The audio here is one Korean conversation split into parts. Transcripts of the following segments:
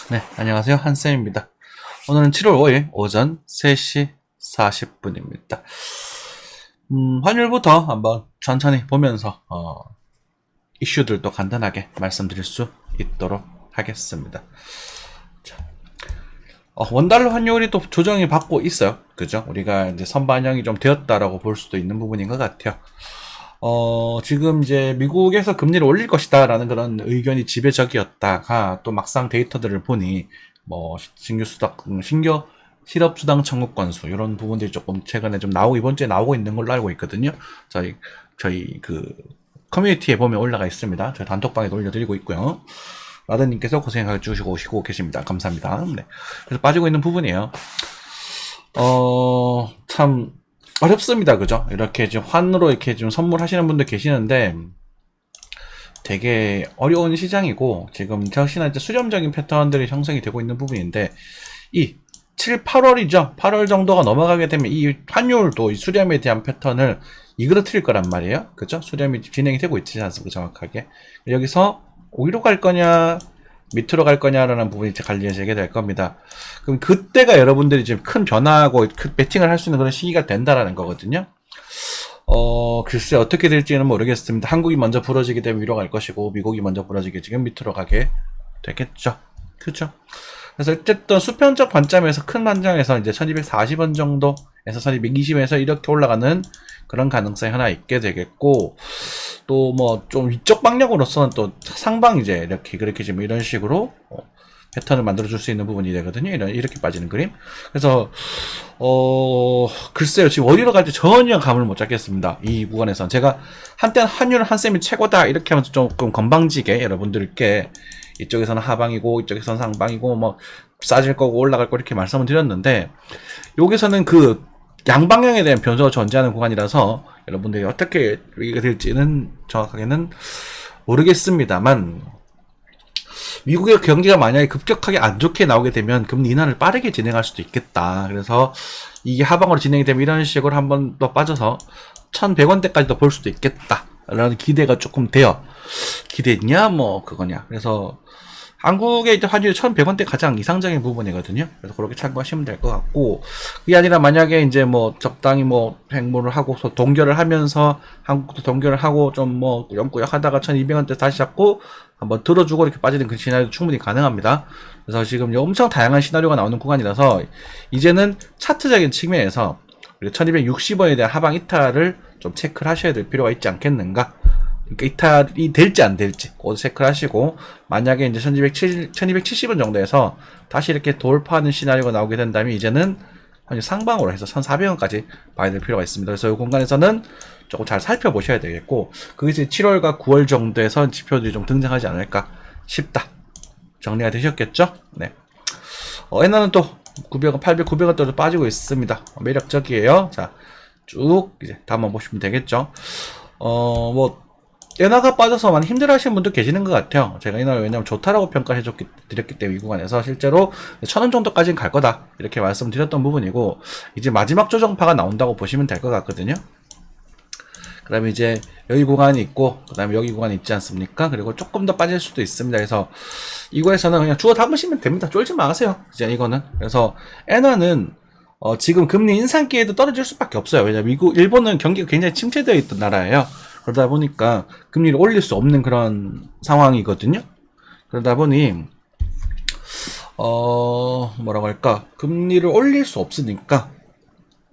네, 안녕하세요. 한쌤입니다. 오늘은 7월 5일 오전 3시 40분입니다. 환율부터 한번 천천히 보면서 이슈들도 간단하게 말씀드릴 수 있도록 하겠습니다. 자, 원달러 환율이 또 조정이 받고 있어요. 그죠? 우리가 이제 선반영이 좀 되었다라고 볼 수도 있는 부분인 것 같아요. 지금 이제 미국에서 금리를 올릴 것이다라는 그런 의견이 지배적이었다가 또 막상 데이터들을 보니 뭐 신규 실업 수당 청구 건수 이런 부분들이 조금 최근에 좀 나오고 이번 주에 나오고 있는 걸로 알고 있거든요. 저희 그 커뮤니티에 보면 올라가 있습니다. 저희 단톡방에도 올려드리고 있고요. 라드님께서 고생해 주시고 오시고 계십니다. 감사합니다. 네. 그래서 빠지고 있는 부분이에요. 참 어렵습니다. 그죠? 이렇게 지금 환으로 이렇게 좀 선물하시는 분들 계시는데 되게 어려운 시장이고 지금 역시나 이제 수렴적인 패턴들이 형성이 되고 있는 부분인데 이 7, 8월이죠. 8월 정도가 넘어가게 되면 이 환율도 이 수렴에 대한 패턴을 이그러뜨릴 거란 말이에요. 그죠? 수렴이 진행이 되고 있지 않습니까? 정확하게. 여기서 위로 갈 거냐 밑으로 갈 거냐라는 부분이 이제 갈리게 될 겁니다. 그럼 그때가 여러분들이 지금 큰 변화하고 배팅을 할 수 있는 그런 시기가 된다라는 거거든요. 글쎄 어떻게 될지는 모르겠습니다. 한국이 먼저 부러지게 되면 위로 갈 것이고 미국이 먼저 부러지게 지금 밑으로 가게 되겠죠. 그죠? 그래서 어쨌든 수평적 관점에서 큰 관점에서 이제 1240원 정도에서 1220원에서 이렇게 올라가는 그런 가능성이 하나 있게 되겠고 또 뭐 좀 위쪽 방향으로서는 또 상방 이제 이렇게 그렇게 지금 이런 식으로 패턴을 만들어 줄 수 있는 부분이 되거든요. 이렇게 빠지는 그림. 그래서 글쎄요. 지금 어디로 갈지 전혀 감을 못 잡겠습니다. 이 구간에선 제가 한때는 환율 한쌤이 최고다 이렇게 하면서 조금 건방지게 여러분들께 이쪽에서는 하방이고 이쪽에서는 상방이고 뭐 싸질 거고 올라갈 거 이렇게 말씀을 드렸는데 여기서는 그 양방향에 대한 변수가 존재하는 구간이라서 여러분들이 어떻게 얘기가 될지는 정확하게는 모르겠습니다만 미국의 경기가 만약에 급격하게 안 좋게 나오게 되면 금리 인하를 빠르게 진행할 수도 있겠다. 그래서 이게 하방으로 진행이 되면 이런 식으로 한번 더 빠져서 1100원대까지도 볼 수도 있겠다 라는 기대가 조금 돼요. 기대냐 뭐 그거냐. 그래서 한국의 이제 환율이 1100원대 가장 이상적인 부분이거든요. 그래서 그렇게 참고하시면 될 것 같고, 그게 아니라 만약에 이제 뭐 적당히 뭐 횡보를 하고 동결을 하면서 한국도 동결을 하고 좀 뭐 꾸역꾸역 하다가 1200원대 다시 잡고 한번 들어주고 이렇게 빠지는 그 시나리오도 충분히 가능합니다. 그래서 지금 엄청 다양한 시나리오가 나오는 구간이라서 이제는 차트적인 측면에서 1260원에 대한 하방 이탈을 좀 체크를 하셔야 될 필요가 있지 않겠는가. 그러니까 이탈이 될지 안 될지 그것도 체크를 하시고 만약에 이제 1270원 정도에서 다시 이렇게 돌파하는 시나리오가 나오게 된다면 이제는 상방으로 해서 1400원까지 봐야 될 필요가 있습니다. 그래서 이 공간에서는 조금 잘 살펴보셔야 되겠고 그게 이제 7월과 9월 정도에서 지표들이 좀 등장하지 않을까 싶다. 정리가 되셨겠죠? 네. 엔화는 또 900원, 800, 900원대로 빠지고 있습니다. 매력적이에요. 자, 쭉 이제 다음만 보시면 되겠죠. 엔화가 빠져서 많이 힘들어하시는 분도 계시는 것 같아요. 제가 이날 왜냐면 좋다라고 드렸기 때문에 이 구간에서 실제로 1000원 정도까지는 갈 거다 이렇게 말씀드렸던 부분이고 이제 마지막 조정파가 나온다고 보시면 될 것 같거든요. 그 다음에 이제 여기 구간이 있고 그 다음에 여기 구간이 있지 않습니까? 그리고 조금 더 빠질 수도 있습니다. 그래서 이거에서는 그냥 주워 담으시면 됩니다. 쫄지 마세요. 이제 이거는. 그래서 엔화는 지금 금리 인상기에도 떨어질 수밖에 없어요. 왜냐면 일본은 경기가 굉장히 침체되어 있던 나라예요. 그러다 보니까 금리를 올릴 수 없는 그런 상황이거든요. 그러다 보니 뭐라고 할까 금리를 올릴 수 없으니까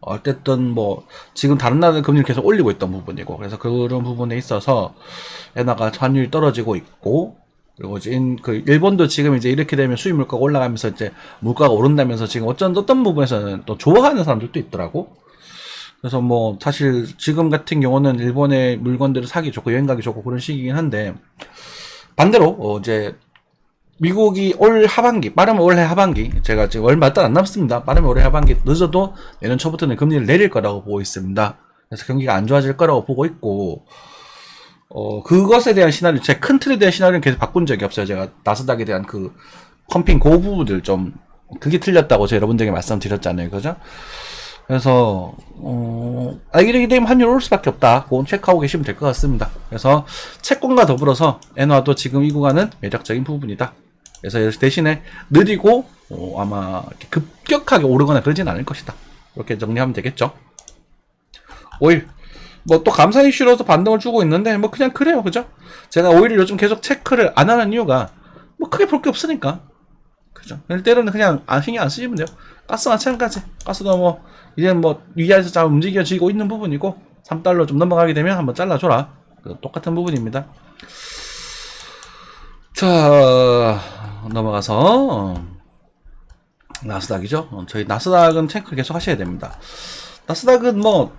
어쨌든 뭐 지금 다른 나라는 금리를 계속 올리고 있던 부분이고 그래서 그런 부분에 있어서 엔화가 환율이 떨어지고 있고 그리고 이제 일본도 지금 이제 이렇게 되면 수입 물가가 올라가면서 이제 물가가 오른다면서 지금 어떤 부분에서는 또 좋아하는 사람들도 있더라고. 그래서 뭐 사실 지금 같은 경우는 일본의 물건들을 사기 좋고 여행 가기 좋고 그런 시기이긴 한데 반대로 이제 미국이 올 하반기 빠르면 올해 하반기 제가 지금 얼마 안 남았습니다. 빠르면 올해 하반기 늦어도 내년 초부터는 금리를 내릴 거라고 보고 있습니다. 그래서 경기가 안 좋아질 거라고 보고 있고 그것에 대한 시나리오 제 큰 틀에 대한 시나리오는 계속 바꾼 적이 없어요. 제가 나스닥에 대한 그 펌핑 그 부분들 좀 그게 틀렸다고 제가 여러분들에게 말씀드렸잖아요. 그죠? 그래서 이렇게 되면 환율 오를 수밖에 없다. 그건 체크하고 계시면 될 것 같습니다. 그래서 채권과 더불어서 엔화도 지금 이 구간은 매력적인 부분이다. 그래서 대신에 느리고 아마 급격하게 오르거나 그러진 않을 것이다. 이렇게 정리하면 되겠죠. 오일 뭐 또 감사 이슈로서 반등을 주고 있는데 뭐 그냥 그래요, 그죠? 제가 오일을 요즘 계속 체크를 안 하는 이유가 뭐 크게 볼 게 없으니까, 그죠? 때로는 그냥 신경 안 쓰시면 돼요. 가스 마찬가지. 가스도 뭐 이제 뭐 위아래서 잘 움직여지고 있는 부분이고 3달러 좀 넘어가게 되면 한번 잘라줘라. 똑같은 부분입니다. 자, 넘어가서 나스닥이죠. 저희 나스닥은 체크를 계속 하셔야 됩니다. 나스닥은 뭐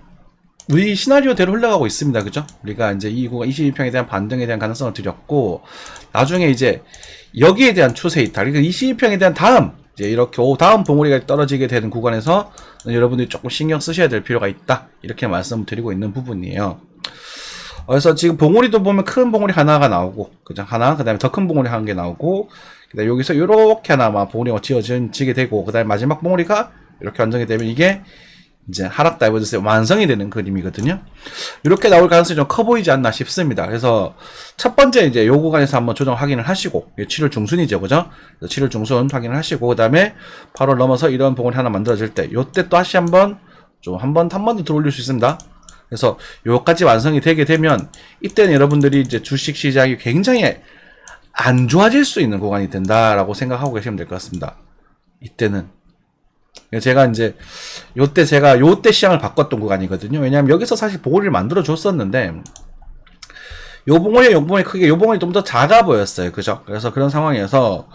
우리 시나리오대로 흘러가고 있습니다. 그죠? 우리가 이제 이 구간 22평에 대한 반등에 대한 가능성을 드렸고, 나중에 이제 여기에 대한 추세 이탈, 그러니까 22평에 대한 다음, 이제 이렇게 다음 봉우리가 떨어지게 되는 구간에서 여러분들이 조금 신경 쓰셔야 될 필요가 있다. 이렇게 말씀을 드리고 있는 부분이에요. 그래서 지금 봉우리도 보면 큰 봉우리 하나가 나오고, 그죠? 하나, 그 다음에 더 큰 봉우리 한 개 나오고, 그 다음에 여기서 이렇게 하나 막 봉우리가 지어지게 되고, 그 다음에 마지막 봉우리가 이렇게 완성이 되면 이게 이제 하락 다이버전스의 완성이 되는 그림이거든요. 이렇게 나올 가능성이 좀 커 보이지 않나 싶습니다. 그래서 첫 번째 이제 요 구간에서 한번 조정 확인을 하시고, 7월 중순이죠, 그죠? 7월 중순 확인을 하시고, 그 다음에 8월 넘어서 이런 봉우리 하나 만들어질 때, 요때 또 다시 한번 한 번 더 들어올릴 수 있습니다. 그래서 요까지 완성이 되게 되면 이때는 여러분들이 이제 주식 시장이 굉장히 안 좋아질 수 있는 구간이 된다라고 생각하고 계시면 될 것 같습니다. 이때는 제가 이제 요때 시장을 바꿨던 구간이거든요. 왜냐하면 여기서 사실 봉우리를 만들어 줬었는데 요 봉우리 크게 요 봉우리 좀 더 작아 보였어요. 그죠? 그래서 그런 상황에서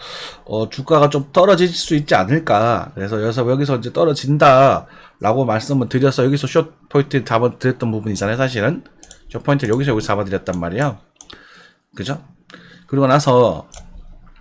주가가 좀 떨어질 수 있지 않을까. 그래서 여기서 이제 떨어진다라고 말씀을 드려서 여기서 숏 포인트 잡아드렸던 부분이잖아요. 사실은 숏 포인트를 여기서 잡아드렸단 말이에요. 그죠? 그리고 나서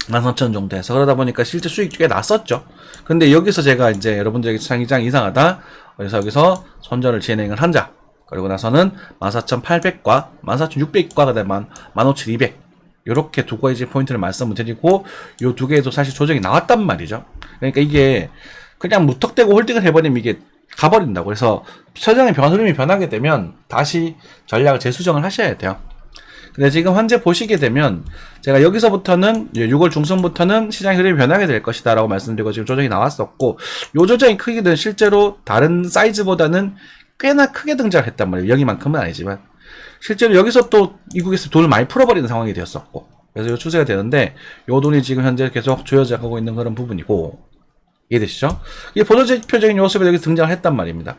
13,000 정도 해서 그러다 보니까 실제 수익 꽤 났었죠. 근데 여기서 제가 이제 여러분들에게 시장 이상하다. 그래서 여기서 손절을 진행을 한자. 그리고 나서는 14,800과 14,600과 그다음에 15,200 요렇게 두 가지 포인트를 말씀을 드리고 요 두 개에도 사실 조정이 나왔단 말이죠. 그러니까 이게 그냥 무턱대고 홀딩을 해버리면 이게 가버린다고. 그래서 시장의 흐름이 변하게 되면 다시 전략을 재수정을 하셔야 돼요. 근데 지금 현재 보시게 되면 제가 여기서부터는 6월 중순부터는 시장의 흐름이 변하게 될 것이다 라고 말씀드리고 지금 조정이 나왔었고, 요 조정의 크기는 실제로 다른 사이즈보다는 꽤나 크게 등장을 했단 말이에요. 여기만큼은 아니지만 실제로 여기서 또 미국에서 돈을 많이 풀어버리는 상황이 되었었고, 그래서 요 추세가 되는데 요 돈이 지금 현재 계속 조여져 가고 있는 그런 부분이고, 이해되시죠? 이게 보조지표적인 요소가 여기 등장을 했단 말입니다.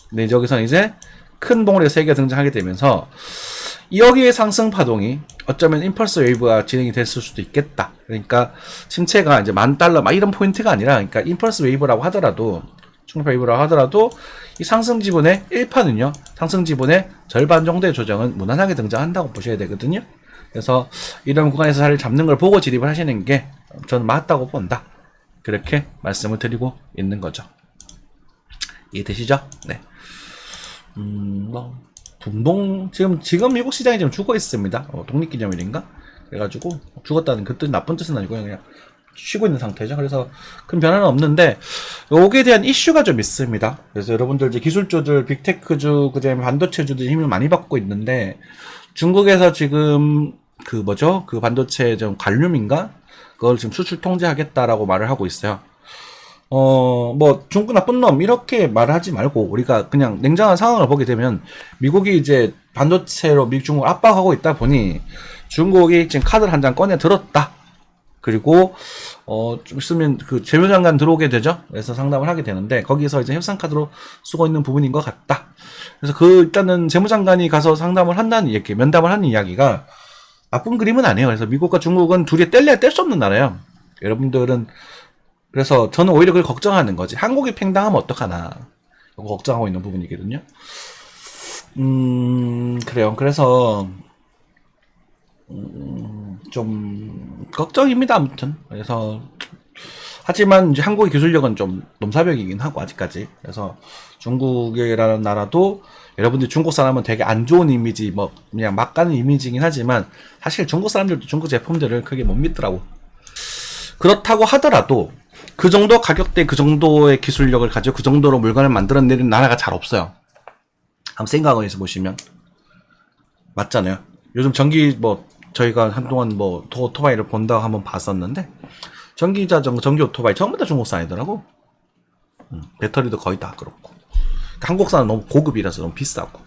근데 여기서는 이제 큰 봉우리가 3개가 등장하게 되면서 여기의 상승 파동이 어쩌면 임펄스 웨이브가 진행이 됐을 수도 있겠다. 그러니까 침체가 이제 $10,000 막 이런 포인트가 아니라, 그러니까 임펄스 웨이브라고 하더라도, 충격 웨이브라고 하더라도 이 상승 지분의 1%는요, 상승 지분의 절반 정도의 조정은 무난하게 등장한다고 보셔야 되거든요. 그래서 이런 구간에서 자리를 잡는 걸 보고 진입을 하시는 게 저는 맞다고 본다. 그렇게 말씀을 드리고 있는 거죠. 이해되시죠? 네. 분봉 지금 미국 시장이 좀 죽어 있습니다. 독립기념일인가? 그래가지고 죽었다는 그 뜻, 나쁜 뜻은 아니고 그냥 쉬고 있는 상태죠. 그래서 큰 변화는 없는데 여기에 대한 이슈가 좀 있습니다. 그래서 여러분들 이제 기술주들, 빅테크주, 그다음에 반도체주들이 힘을 많이 받고 있는데, 중국에서 지금 그 반도체 좀 관륨인가? 그걸 지금 수출 통제하겠다라고 말을 하고 있어요. 뭐 중국 나쁜 놈 이렇게 말하지 말고 우리가 그냥 냉정한 상황을 보게 되면 미국이 이제 반도체로 중국을 압박하고 있다 보니 중국이 지금 카드를 한 장 꺼내 들었다. 그리고 좀 있으면 그 재무장관 들어오게 되죠. 그래서 상담을 하게 되는데 거기서 이제 협상 카드로 쓰고 있는 부분인 것 같다. 그래서 일단은 재무장관이 가서 상담을 한다는 얘기, 면담을 하는 이야기가 나쁜 그림은 아니에요. 그래서 미국과 중국은 둘이 뗄래야 뗄 수 없는 나라예요. 여러분들은 그래서 저는 오히려 그걸 걱정하는 거지. 한국이 팽당하면 어떡하나. 이거 걱정하고 있는 부분이거든요. 그래요. 그래서 좀 걱정입니다. 아무튼. 그래서 하지만 이제 한국의 기술력은 좀 넘사벽이긴 하고 아직까지. 그래서 중국이라는 나라도 여러분들 중국 사람은 되게 안 좋은 이미지, 뭐 그냥 막 가는 이미지긴 하지만 사실 중국 사람들도 중국 제품들을 크게 못 믿더라고. 그렇다고 하더라도 그 정도 가격대, 그 정도의 기술력을 가지고 그 정도로 물건을 만들어내는 나라가 잘 없어요. 한번 생각을 해서 보시면 맞잖아요. 요즘 전기 저희가 한동안 뭐 오토바이를 본다고 한번 봤었는데 전기자전거, 전기 오토바이 전부 다 중국산이더라고. 배터리도 거의 다 그렇고. 한국산은 너무 고급이라서 너무 비싸고.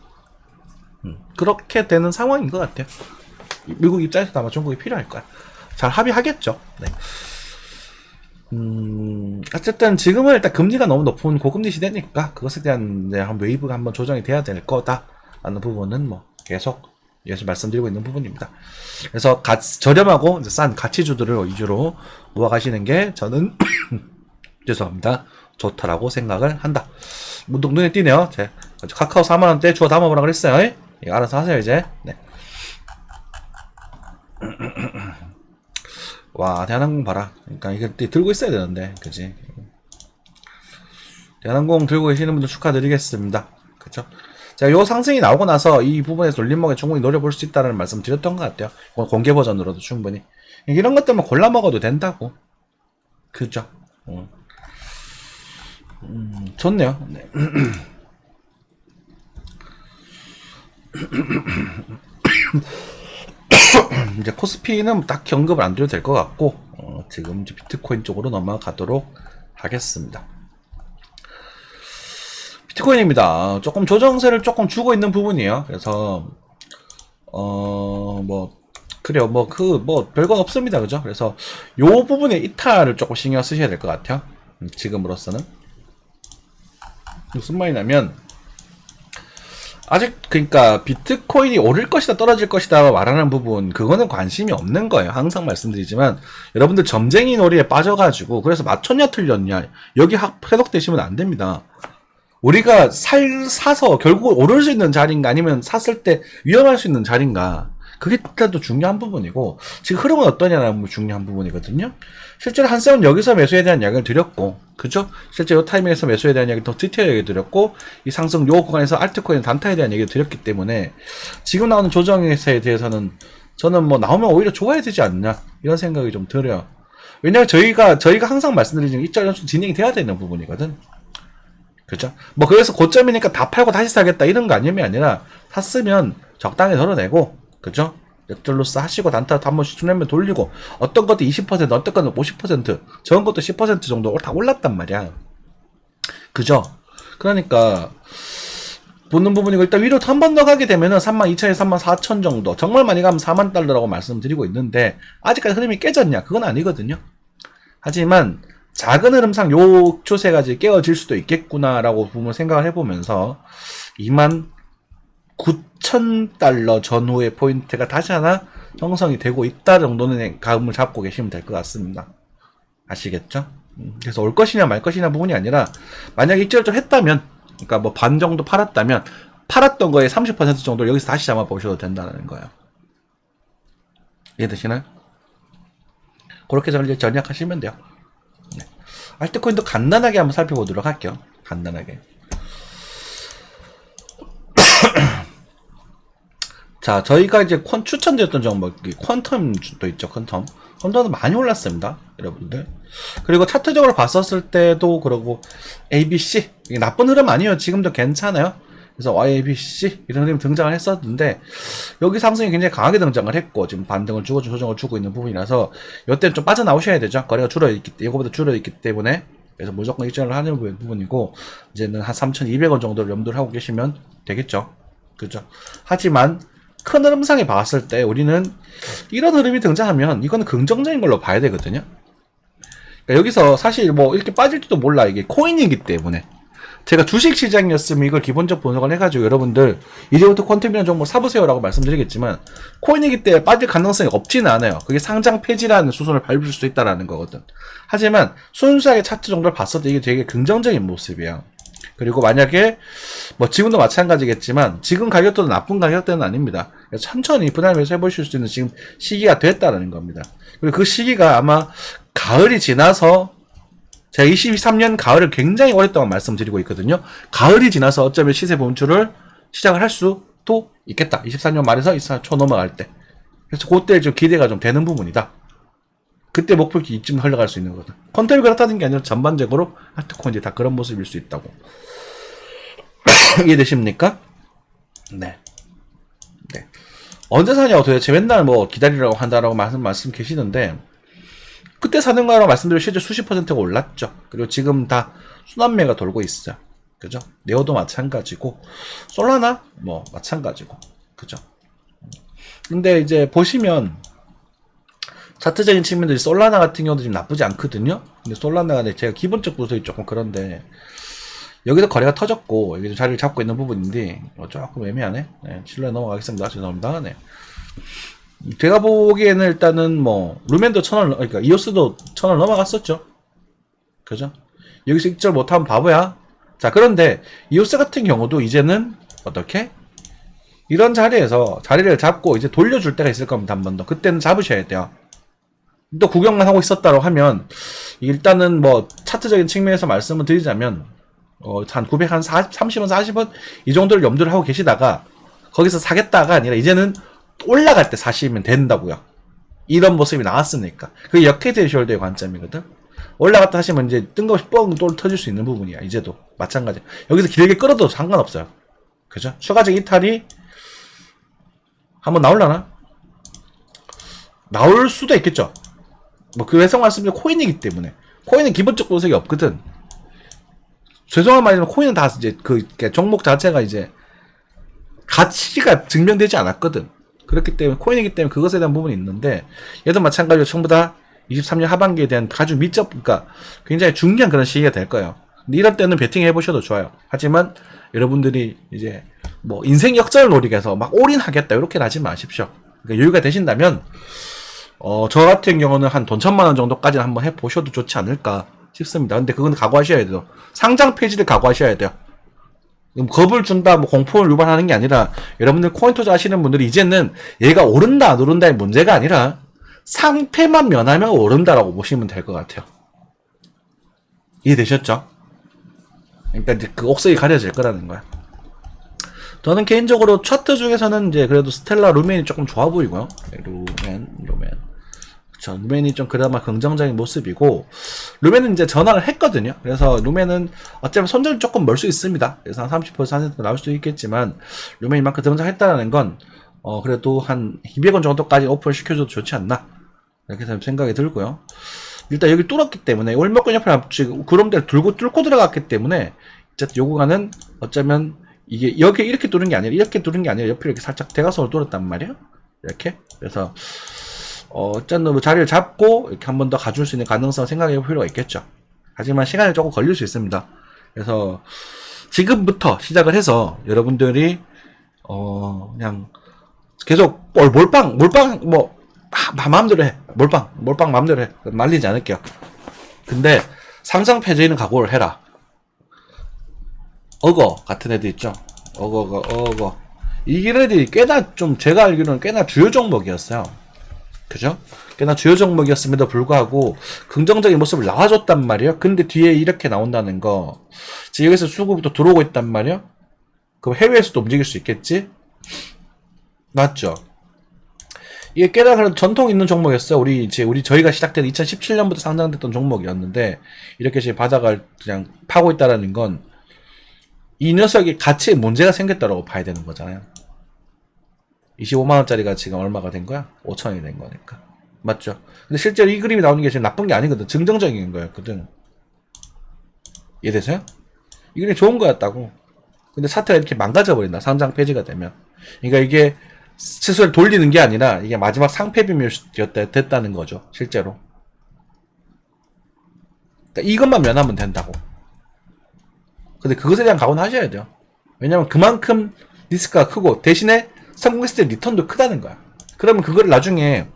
그렇게 되는 상황인 것 같아요. 미국 입장에서도 아마 중국이 필요할 거야. 잘 합의하겠죠. 네. 어쨌든 지금은 일단 금리가 너무 높은 고금리 시대니까 그것에 대한 한 웨이브가 한번 조정이 돼야 될 거다라는 부분은 뭐 계속 말씀드리고 있는 부분입니다. 그래서 저렴하고 싼 가치주들을 위주로 모아가시는 게 저는 죄송합니다. 좋다라고 생각을 한다. 문득 눈에 띄네요. 제 카카오 4만원대 주워 담아보라 그랬어요. 이거 알아서 하세요 이제. 네. 와, 대한항공 봐라. 그러니까 이게 들고 있어야 되는데, 그지? 대한항공 들고 계시는 분들 축하드리겠습니다. 그쵸? 제가 요 상승이 나오고 나서 이 부분에서 올림목에 충분히 노려볼 수 있다는 말씀 드렸던 것 같아요. 공개 버전으로도 충분히. 이런 것들만 골라 먹어도 된다고. 그죠? 좋네요. 네. 이제 코스피는 딱히 언급을 안 드려도 될 것 같고, 지금 이제 비트코인 쪽으로 넘어가도록 하겠습니다. 비트코인입니다. 조금 조정세를 조금 주고 있는 부분이에요. 그래서, 그래요. 별건 없습니다. 그죠? 그래서, 요 부분에 이탈을 조금 신경 쓰셔야 될 것 같아요. 지금으로서는. 무슨 말이냐면, 아직 그러니까 비트코인이 오를 것이다 떨어질 것이다 말하는 부분 그거는 관심이 없는 거예요. 항상 말씀드리지만 여러분들 점쟁이 놀이에 빠져가지고 그래서 맞췄냐 틀렸냐 여기 해독되시면 안 됩니다. 우리가 사서 결국 오를 수 있는 자리인가 아니면 샀을 때 위험할 수 있는 자리인가 그게 일단 또 중요한 부분이고 지금 흐름은 어떠냐는 중요한 부분이거든요. 실제로 한쌤은 여기서 매수에 대한 이야기를 드렸고 그죠? 실제 이 타이밍에서 매수에 대한 이야기를 더 디테일 얘기 드렸고 이 상승 요 구간에서 알트코인 단타에 대한 얘기를 드렸기 때문에 지금 나오는 조정에 대해서는 저는 뭐 나오면 오히려 좋아야 되지 않냐 이런 생각이 좀 들어요. 왜냐면 저희가 항상 말씀드리는 입장 연속 진행이 돼야 되는 부분이거든. 그죠? 뭐 그래서 고점이니까 다 팔고 다시 사겠다 이런 거 아니라 샀으면 적당히 덜어내고 그죠? 역전로스 하시고 단타 한 번씩 수렴면 돌리고 어떤 것도 20% 어떤 것도 50% 저런 것도 10% 정도 다 올랐단 말이야. 그죠? 그러니까 보는 부분이고 일단 위로 한 번 더 가게 되면은 32,000에서 34,000 정도 정말 많이 가면 4만 달러라고 말씀드리고 있는데 아직까지 흐름이 깨졌냐? 그건 아니거든요. 하지만 작은 흐름상 요 추세가 이제 깨어질 수도 있겠구나라고 부분 생각을 해보면서 29,000달러 전후의 포인트가 다시 하나 형성이 되고 있다 정도는 감을 잡고 계시면 될 것 같습니다. 아시겠죠? 그래서 올 것이냐 말 것이냐 부분이 아니라 만약에 입지를 좀 했다면 그러니까 뭐 반 정도 팔았다면 팔았던 거에 30% 정도를 여기서 다시 잡아보셔도 된다는 거예요. 이해되시나요? 그렇게 전략하시면 돼요. 네. 알트코인도 간단하게 한번 살펴보도록 할게요. 간단하게. 자, 저희가 이제 추천드렸던 종목, 퀀텀도 있죠, 퀀텀도 많이 올랐습니다, 여러분들. 그리고 차트적으로 봤었을 때도, 그러고, ABC, 이게 나쁜 흐름 아니에요. 지금도 괜찮아요. 그래서 YABC, 이런 흐름이 등장을 했었는데, 여기 상승이 굉장히 강하게 등장을 했고, 지금 반등을 주고, 조정을 주고 있는 부분이라서, 이때는 좀 빠져나오셔야 되죠. 거래가 이거보다 줄어있기 때문에. 그래서 무조건 일정을 하는 부분이고, 이제는 한 3,200원 정도를 염두를 하고 계시면 되겠죠. 그죠? 하지만, 큰 흐름상에 봤을 때 우리는 이런 흐름이 등장하면 이거는 긍정적인 걸로 봐야 되거든요. 그러니까 여기서 사실 뭐 이렇게 빠질지도 몰라. 이게 코인이기 때문에 제가 주식 시장이었으면 이걸 기본적 분석을 해가지고 여러분들 이제부터 퀀텀이라는 종목 사보세요라고 말씀드리겠지만 코인이기 때문에 빠질 가능성이 없지는 않아요. 그게 상장 폐지라는 수순을 밟을 수도 있다라는 거거든. 하지만 순수하게 차트 정도를 봤을 때 이게 되게 긍정적인 모습이에요. 그리고 만약에 뭐 지금도 마찬가지겠지만 지금 가격대도 나쁜 가격대는 아닙니다. 천천히 분할매수 해보실 수 있는 지금 시기가 됐다는 겁니다. 그리고 그 시기가 아마 가을이 지나서 제가 23년 가을을 굉장히 오랫동안 말씀드리고 있거든요. 가을이 지나서 어쩌면 시세 분출을 시작을 할 수도 있겠다. 23년 말에서 24년 초 넘어갈 때. 그래서 그때 좀 기대가 좀 되는 부분이다. 그때 목표기 이쯤 흘러갈 수 있는 거거든. 퀀텀이 그렇다는 게 아니라 전반적으로 알트코인이 다 그런 모습일 수 있다고. 이해되십니까? 네. 네. 언제 사냐고 도대체 맨날 뭐 기다리라고 한다라고 말씀 계시는데, 그때 사는 거라고 말씀드리면 실제 수십 %가 올랐죠. 그리고 지금 다 순환매가 돌고 있어요. 그죠? 네오도 마찬가지고, 솔라나? 뭐, 마찬가지고. 그죠? 근데 이제 보시면, 차트적인 측면들이 솔라나 같은 경우도 지금 나쁘지 않거든요? 근데 솔라나가 제가 기본적 분석이 조금 그런데, 여기서 거래가 터졌고, 여기서 자리를 잡고 있는 부분인데, 조금 애매하네? 네, 실내 넘어가겠습니다. 죄송합니다. 네. 제가 보기에는 일단은 뭐, 루멘도 1000원, 그러니까 이오스도 1000원 넘어갔었죠? 그죠? 여기서 익절 못하면 바보야? 자, 그런데, 이오스 같은 경우도 이제는, 어떻게? 이런 자리에서 자리를 잡고 이제 돌려줄 때가 있을 겁니다. 한 번 더. 그때는 잡으셔야 돼요. 또 구경만 하고 있었다고 하면, 일단은 뭐, 차트적인 측면에서 말씀을 드리자면, 한 30원, 40원? 이 정도를 염두를 하고 계시다가, 거기서 사겠다가 아니라, 이제는 올라갈 때 사시면 된다고요. 이런 모습이 나왔으니까. 그게 역헤드 숄더의 관점이거든. 올라갔다 하시면 이제 뜬금없이 뻥 또 터질 수 있는 부분이야. 이제도. 마찬가지. 여기서 길게 끌어도 상관없어요. 그죠? 추가적 이탈이 한번 나올라나? 나올 수도 있겠죠. 뭐, 그 해석 말씀드린 코인이기 때문에. 코인은 기본적 분석이 없거든. 죄송한 말이지만 코인은 다 이제 그 종목 자체가 이제 가치가 증명되지 않았거든. 그렇기 때문에 코인이기 때문에 그것에 대한 부분이 있는데, 얘도 마찬가지로 전부 다 23년 하반기에 대한 아주 그러니까 굉장히 중요한 그런 시기가 될 거예요. 근데 이럴 때는 베팅 해보셔도 좋아요. 하지만 여러분들이 이제 뭐 인생 역전을 노리기 위해서 막 올인하겠다 이렇게 하지 마십시오. 그러니까 여유가 되신다면 저 같은 경우는 한 돈 1000만원 정도까지는 한번 해보셔도 좋지 않을까 싶습니다. 근데 그건 각오하셔야 돼요. 상장 폐지를 각오하셔야 돼요. 겁을 준다, 뭐 공포를 유발하는 게 아니라, 여러분들 코인 투자 하시는 분들이 이제는 얘가 오른다, 안 오른다의 문제가 아니라, 상패만 면하면 오른다라고 보시면 될 것 같아요. 이해되셨죠? 그러니까 이제 그 옥석이 가려질 거라는 거야. 저는 개인적으로 차트 중에서는 이제 그래도 스텔라 루멘이 조금 좋아 보이고요. 루멘. 그쵸. 루멘이 좀 그나마 긍정적인 모습이고, 루멘은 이제 전환을 했거든요. 그래서 루멘은 어쩌면 손절이 조금 멀 수 있습니다. 그래서 한 30% 나올 수도 있겠지만, 루멘이 만큼 등장했다는 건, 그래도 한 200원 정도까지 오픈을 시켜줘도 좋지 않나. 이렇게 생각이 들고요. 일단 여기 뚫었기 때문에, 월목권 옆에 지금 구름대를 뚫고 들어갔기 때문에, 어쨌든 요 구간은 어쩌면, 이게 여기 이렇게 뚫은 게 아니라, 이렇게 뚫은 게 아니라, 옆에 이렇게 살짝 대각선으로 뚫었단 말이에요. 이렇게. 그래서, 어쨌든 뭐 자리를 잡고 이렇게 한 번 더 가줄 수 있는 가능성을 생각해 볼 필요가 있겠죠. 하지만 시간이 조금 걸릴 수 있습니다. 그래서 지금부터 시작을 해서 여러분들이 그냥 계속 몰빵 뭐 마음대로 해. 몰빵 마음대로 해. 말리지 않을게요. 근데 상장 폐지는 각오를 해라. 같은 애들 있죠. 이 애들이 꽤나 좀 제가 알기로는 꽤나 주요 종목이었어요. 그죠? 꽤나 주요 종목이었음에도 불구하고 긍정적인 모습을 나와줬단 말이에요. 근데 뒤에 이렇게 나온다는 거, 지금 여기서 수급이 또 들어오고 있단 말이에요. 그럼 해외에서도 움직일 수 있겠지? 맞죠? 이게 꽤나 그런 전통 있는 종목이었어요. 저희가 시작된 2017년부터 상장됐던 종목이었는데, 이렇게 지금 바닥을 그냥 파고 있다라는 건, 이 녀석이 가치에 문제가 생겼다라고 봐야 되는 거잖아요. 25만원짜리가 지금 얼마가 된 거야? 5천원이 된 거니까. 맞죠? 근데 실제로 이 그림이 나오는 게 지금 나쁜 게 아니거든. 긍정적인 거였거든. 이해되세요? 이 그림이 좋은 거였다고. 근데 사태가 이렇게 망가져버린다. 상장 폐지가 되면. 그러니까 이게 스스로 돌리는 게 아니라 이게 마지막 됐다는 거죠. 실제로. 그러니까 이것만 면하면 된다고. 근데 그것에 대한 각오는 하셔야 돼요. 왜냐면 그만큼 리스크가 크고, 대신에 성공했을 때 리턴도 크다는 거야. 그러면 그걸 나중에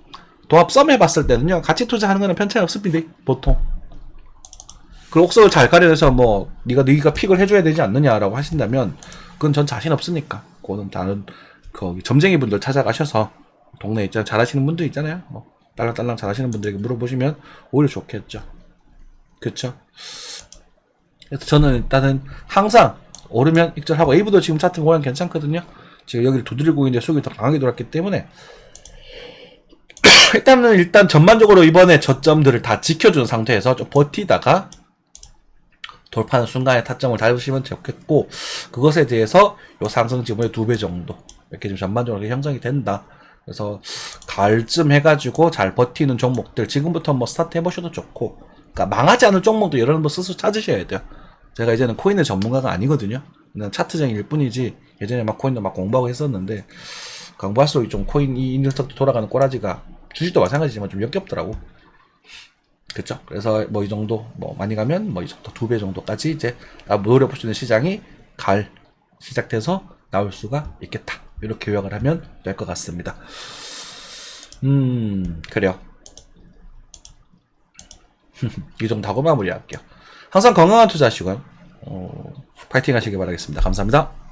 도합 썸 해봤을 때는요, 같이 투자하는 거는 편차가 없습니다. 보통. 그 옥석을 잘 가려내서 뭐 네가 픽을 해줘야 되지 않느냐라고 하신다면, 그건 전 자신 없으니까. 그거는 다른 점쟁이 분들 찾아가셔서, 동네에 잘하시는 분들 있잖아요. 뭐 딸랑딸랑 잘하시는 분들에게 물어보시면 오히려 좋겠죠. 그쵸? 그래서 저는 일단은 항상 오르면 익절하고, 에이브도 지금 차트 모양 괜찮거든요. 지금 여기를 두드리고 있는데 수급이 더 강하게 돌았기 때문에 일단 전반적으로 이번에 저점들을 다 지켜준 상태에서 좀 버티다가 돌파하는 순간에 타점을 잡으시면 좋겠고, 그것에 대해서 요 상승 지분의 2배 정도 이렇게 좀 전반적으로 형성이 된다. 그래서 가을쯤 해가지고 잘 버티는 종목들 지금부터 뭐 스타트 해보셔도 좋고, 그러니까 망하지 않을 종목도 여러 번 스스로 찾으셔야 돼요. 제가 이제는 코인의 전문가가 아니거든요. 그냥 차트쟁이일 뿐이지, 예전에 막 코인도 막 공부하고 했었는데, 공부할수록 좀 코인 이 녀석도 돌아가는 꼬라지가, 주식도 마찬가지지만 좀 역겹더라고. 그쵸? 그래서 뭐 이 정도, 뭐 많이 가면 뭐 이 정도 2배 정도까지 이제 노려볼 수 있는 시장이 가을 시작돼서 나올 수가 있겠다. 이렇게 요약을 하면 될 것 같습니다. 그래요. 이 정도 하고 마무리할게요. 항상 건강한 투자하시고요. 파이팅 하시길 바라겠습니다. 감사합니다.